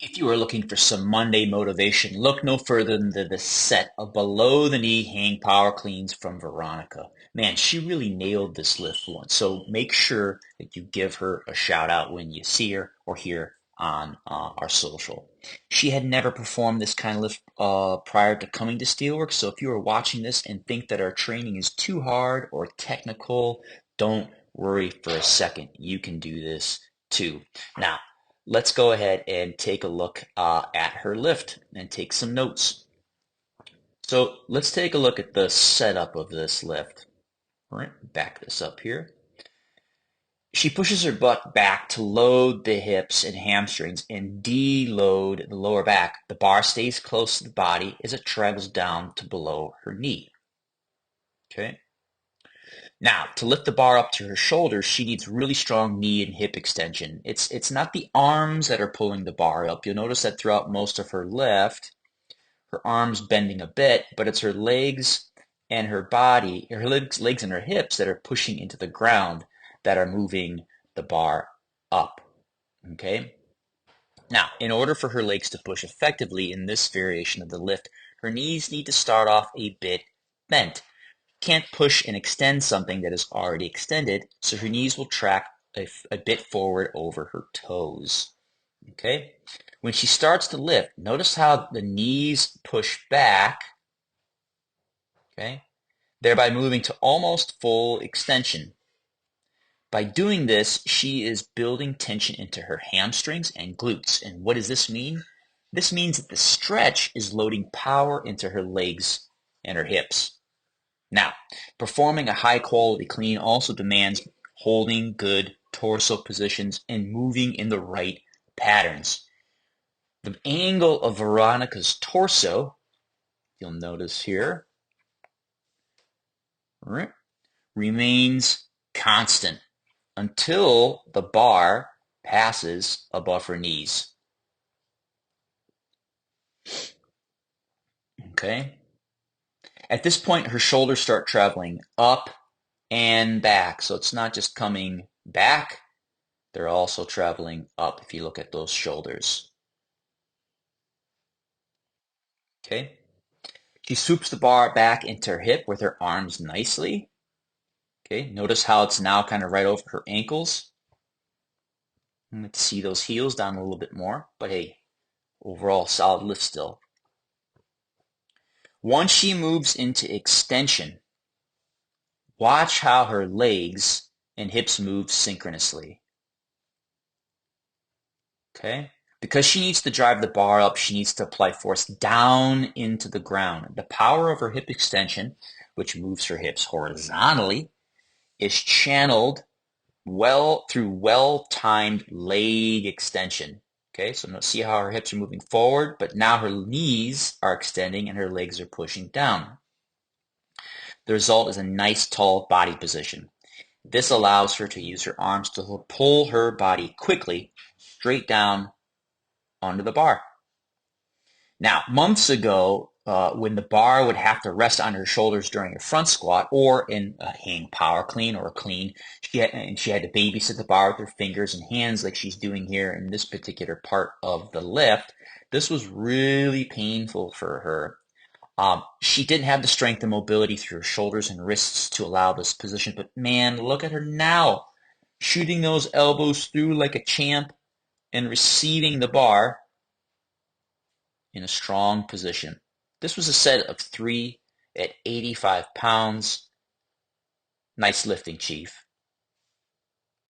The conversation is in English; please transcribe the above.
If you are looking for some Monday motivation, look no further than the set of below the knee hang power cleans from Veronica. Man, she really nailed this lift once. So make sure that you give her a shout out when you see her or hear on our social. She had never performed this kind of lift prior to coming to Steelworks. So if you are watching this and think that our training is too hard or technical, don't worry for a second. You can do this too. Now, let's go ahead and take a look at her lift and take some notes. So let's take a look at the setup of this lift. All right, back this up here. She pushes her butt back to load the hips and hamstrings and deload the lower back. The bar stays close to the body as it travels down to below her knee. Okay. Now, to lift the bar up to her shoulders, she needs really strong knee and hip extension. It's not the arms that are pulling the bar up. You'll notice that throughout most of her lift, her arms bending a bit, but it's her legs and her body, her legs and her hips that are pushing into the ground that are moving the bar up. Okay? Now, in order for her legs to push effectively in this variation of the lift, her knees need to start off a bit bent. Can't push and extend something that is already extended, so her knees will track a bit forward over her toes. Okay? When she starts to lift, notice how the knees push back, okay? Thereby moving to almost full extension. By doing this, she is building tension into her hamstrings and glutes. And what does this mean? This means that the stretch is loading power into her legs and her hips. Now, performing a high quality clean also demands holding good torso positions and moving in the right patterns. The angle of Veronica's torso, you'll notice here, remains constant until the bar passes above her knees. Okay? At this point, her shoulders start traveling up and back. So it's not just coming back, they're also traveling up if you look at those shoulders. Okay? She swoops the bar back into her hip with her arms nicely. Okay, notice how it's now kind of right over her ankles. Let's see those heels down a little bit more, but hey, overall solid lift still. Once she moves into extension, watch how her legs and hips move synchronously. Okay? Because she needs to drive the bar up, she needs to apply force down into the ground. The power of her hip extension, which moves her hips horizontally, is channeled through well-timed leg extension. Okay, so now see how her hips are moving forward, but now her knees are extending and her legs are pushing down. The result is a nice tall body position. This allows her to use her arms to pull her body quickly straight down onto the bar. Now, months ago, when the bar would have to rest on her shoulders during a front squat or in a hang power clean or a clean, she had to babysit the bar with her fingers and hands like she's doing here in this particular part of the lift. This was really painful for her. She didn't have the strength and mobility through her shoulders and wrists to allow this position, but man, look at her now, shooting those elbows through like a champ and receiving the bar in a strong position. This was a set of 3 at 85 pounds. Nice lifting, Chief.